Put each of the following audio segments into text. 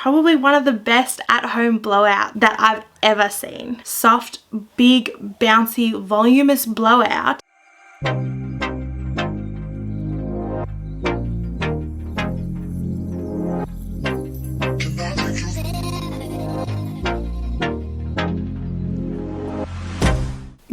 Probably one of the best at-home blowout that I've ever seen. Soft, big, bouncy, voluminous blowout.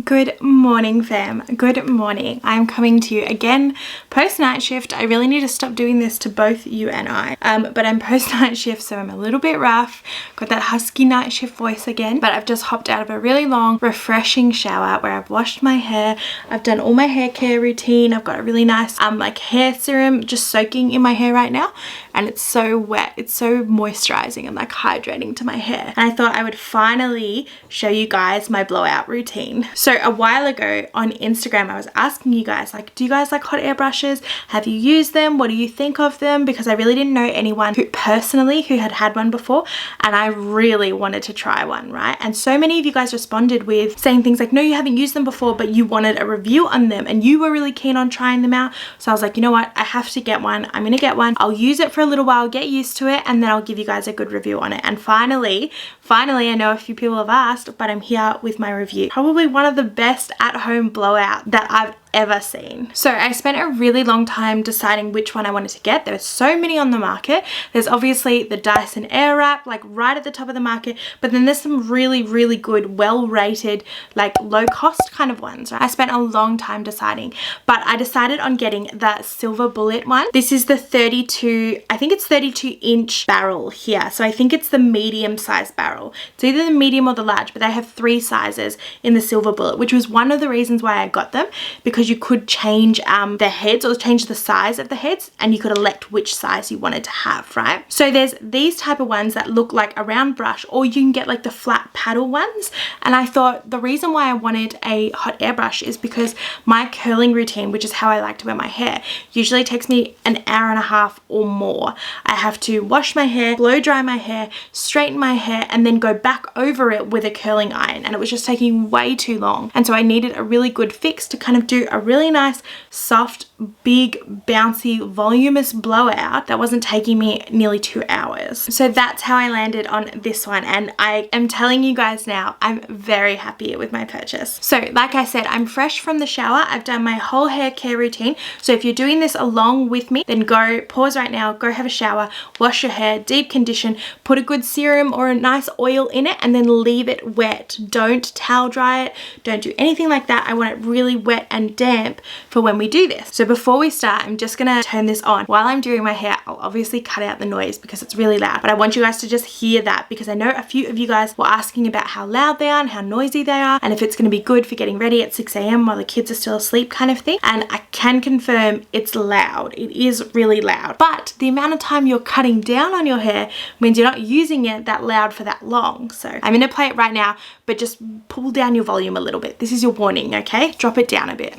Good morning, fam. Good morning. I'm coming to you again post night shift. I really need to stop doing this to both you and I. But I'm post night shift, so I'm a little bit rough. Got that husky night shift voice again. But I've just hopped out of a really long, refreshing shower where I've washed my hair. I've done all my hair care routine. I've got a really nice like hair serum just soaking in my hair right now, and it's so wet. It's so moisturizing and like hydrating to my hair. And I thought I would finally show you guys my blowout routine. So a while ago on Instagram, I was asking you guys, like, do you guys like hot air brushes? Have you used them? What do you think of them? Because I really didn't know anyone who had one before, and I really wanted to try one, right? And so many of you guys responded with saying things like, no, you haven't used them before, but you wanted a review on them and you were really keen on trying them out. So I was like, you know what? I have to get one. I'm gonna get one. I'll use it for a little while, get used to it, and then I'll give you guys a good review on it. And finally, I know a few people have asked, but I'm here with my review. Probably one of the best at-home blowout that I've ever seen. So I spent a really long time deciding which one I wanted to get. There are so many on the market. There's obviously the Dyson Airwrap, like right at the top of the market, but then there's some really, really good, well-rated, like low-cost kind of ones. I spent a long time deciding, but I decided on getting the Silver Bullet one. This is the 32, I think it's 32-inch barrel here. So I think it's the medium-sized barrel. It's either the medium or the large, but they have 3 sizes in the Silver Bullet, which was one of the reasons why I got them, because you could change the heads, or change the size of the heads, and you could elect which size you wanted to have, right? So there's these type of ones that look like a round brush, or you can get like the flat paddle ones. And I thought the reason why I wanted a hot air brush is because my curling routine, which is how I like to wear my hair, usually takes me an hour and a half or more. I have to wash my hair, blow dry my hair, straighten my hair, and then go back over it with a curling iron, and it was just taking way too long. And so I needed a really good fix to kind of do a really nice, soft, big, bouncy, voluminous blowout that wasn't taking me nearly 2 hours. So that's how I landed on this one, and I am telling you guys now, I'm very happy with my purchase. So like I said, I'm fresh from the shower. I've done my whole hair care routine. So if you're doing this along with me, then go pause right now, go have a shower, wash your hair, deep condition, put a good serum or a nice oil in it, and then leave it wet. Don't towel dry it. Don't do anything like that. I want it really wet and damp for when we do this. So before we start, I'm just gonna turn this on. While I'm doing my hair, I'll obviously cut out the noise because it's really loud, but I want you guys to just hear that, because I know a few of you guys were asking about how loud they are and how noisy they are, and if it's gonna be good for getting ready at 6 a.m. while the kids are still asleep kind of thing. And I can confirm it's loud. It is really loud, but the amount of time you're cutting down on your hair means you're not using it that loud for that long. So I'm gonna play it right now, but just pull down your volume a little bit. This is your warning, okay? Drop it down a bit.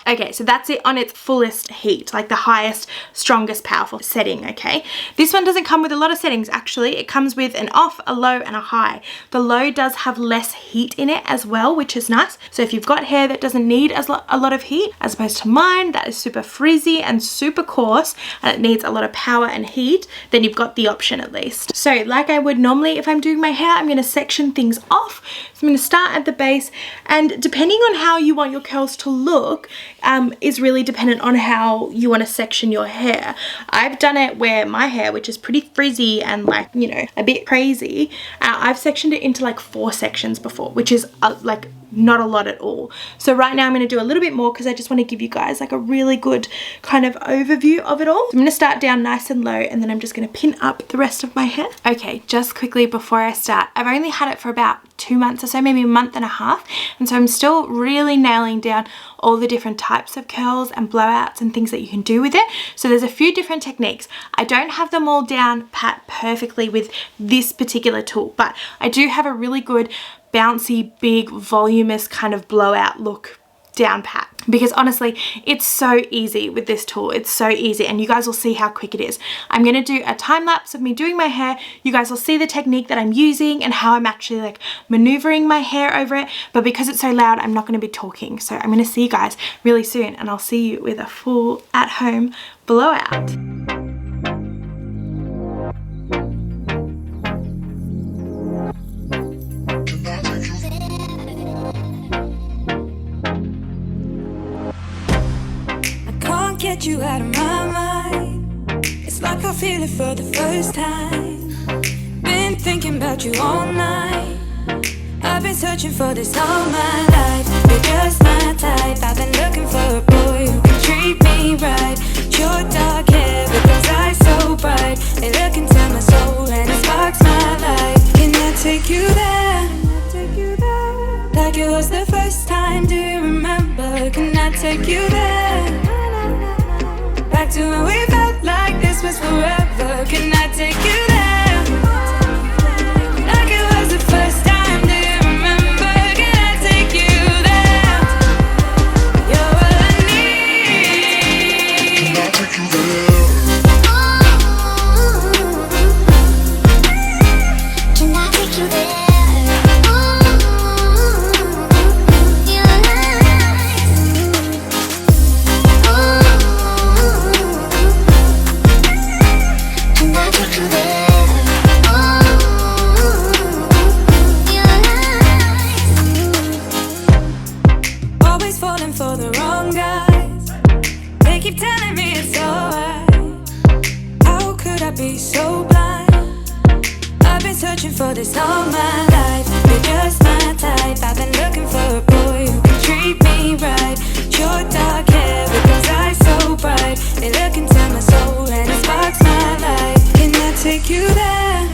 Okay, so that's it on its fullest heat, like the highest, strongest, powerful setting, okay? This one doesn't come with a lot of settings, actually. It comes with an off, a low, and a high. The low does have less heat in it as well, which is nice. So if you've got hair that doesn't need a lot of heat, as opposed to mine, that is super frizzy and super coarse, and it needs a lot of power and heat, then you've got the option at least. So like I would normally if I'm doing my hair, I'm gonna section things off. So I'm gonna start at the base, and depending on how you want your curls to look, is really dependent on how you want to section your hair. I've done it where my hair, which is pretty frizzy and like, you know, a bit crazy, I've sectioned it into like 4 sections before, which is like not a lot at all. So right now I'm going to do a little bit more because I just want to give you guys like a really good kind of overview of it all. So I'm going to start down nice and low, and then I'm just going to pin up the rest of my hair. Okay, just quickly before I start, I've only had it for about 2 months or so, maybe a month and a half, and so I'm still really nailing down all the different types of curls and blowouts and things that you can do with it. So there's a few different techniques. I don't have them all down pat perfectly with this particular tool, but I do have a really good bouncy, big, voluminous kind of blowout look down pat, because honestly it's so easy with this tool. It's so easy, and you guys will see how quick it is. I'm going to do a time lapse of me doing my hair. You guys will see the technique that I'm using and how I'm actually like maneuvering my hair over it, but because it's so loud I'm not going to be talking. So I'm going to see you guys really soon, and I'll see you with a full at home blowout. Get you out of my mind. It's like I feel it for the first time. Been thinking about you all night. I've been searching for this all my life. You're just my type. I've been looking for a boy who can treat me right. Your dark hair with those eyes so bright, they look into my soul and it sparks my life. Can I take you there? Like it was the first time, do you remember? Can I take you there? Back to when we felt like this was forever. Can I take you there? Like it was the first time, do you remember? Can I take you there? You're all I need. Can I take you there? Can I take you there? For the wrong guys, they keep telling me it's alright. How could I be so blind? I've been searching for this all my life. You're just my type. I've been looking for a boy who can treat me right. Your dark hair with those eyes so bright, they look into my soul and it sparks my life. Can I take you there?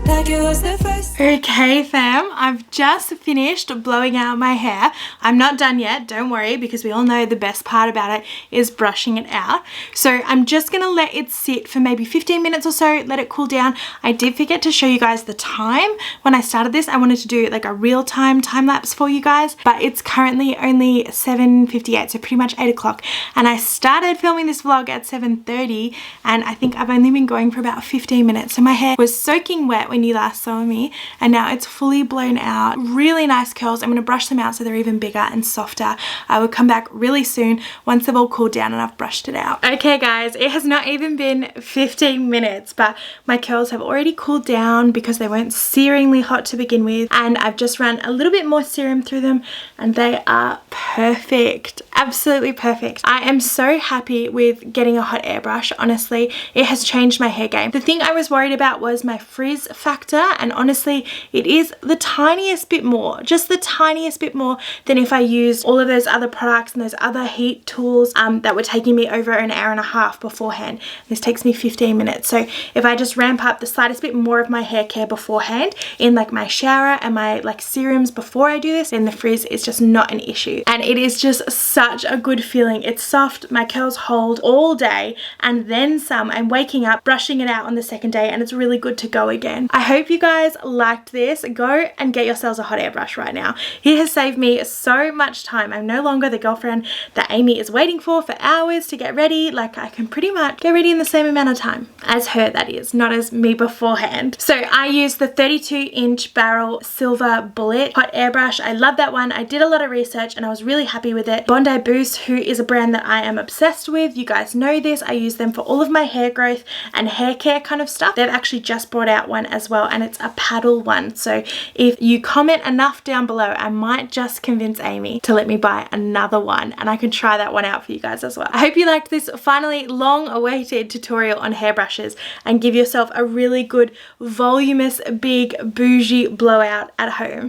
Like it was the first. Okay fam, I've just finished blowing out my hair. I'm not done yet, don't worry, because we all know the best part about it is brushing it out. So I'm just gonna let it sit for maybe 15 minutes or so, let it cool down. I did forget to show you guys the time when I started this. I wanted to do like a real-time time lapse for you guys, but it's currently only 7:58, so pretty much 8 o'clock. And I started filming this vlog at 7:30, and I think I've only been going for about 15 minutes. So my hair was soaking wet when you last saw me, and now it's fully blown out. Really nice curls. I'm going to brush them out so they're even bigger and softer. I will come back really soon once they've all cooled down and I've brushed it out. Okay guys, it has not even been 15 minutes, but my curls have already cooled down because they weren't searingly hot to begin with, and I've just run a little bit more serum through them and they are perfect. Absolutely perfect. I am so happy with getting a hot airbrush. Honestly, it has changed my hair game. The thing I was worried about was my frizz factor, and honestly it is the tiniest bit more, just the tiniest bit more than if I used all of those other products and those other heat tools that were taking me over an hour and a half beforehand. This takes me 15 minutes. So if I just ramp up the slightest bit more of my hair care beforehand in like my shower and my like serums before I do this, then the frizz is just not an issue. And it is just such a good feeling. It's soft, my curls hold all day and then some. I'm waking up, brushing it out on the second day, and it's really good to go again. I hope you guys liked this. Go and get yourselves a hot airbrush right now. It has saved me so much time. I'm no longer the girlfriend that Amy is waiting for hours to get ready. Like, I can pretty much get ready in the same amount of time as her, that is, not as me beforehand. So I used the 32-inch barrel silver bullet hot airbrush. I love that one. I did a lot of research and I was really happy with it. Bondi Boost, who is a brand that I am obsessed with. You guys know this. I use them for all of my hair growth and hair care kind of stuff. They've actually just brought out one as well, and it's a paddle one. So if you comment enough down below, I might just convince Amy to let me buy another one, and I can try that one out for you guys as well. I hope you liked this finally long awaited tutorial on hairbrushes, and give yourself a really good voluminous big bougie blowout at home.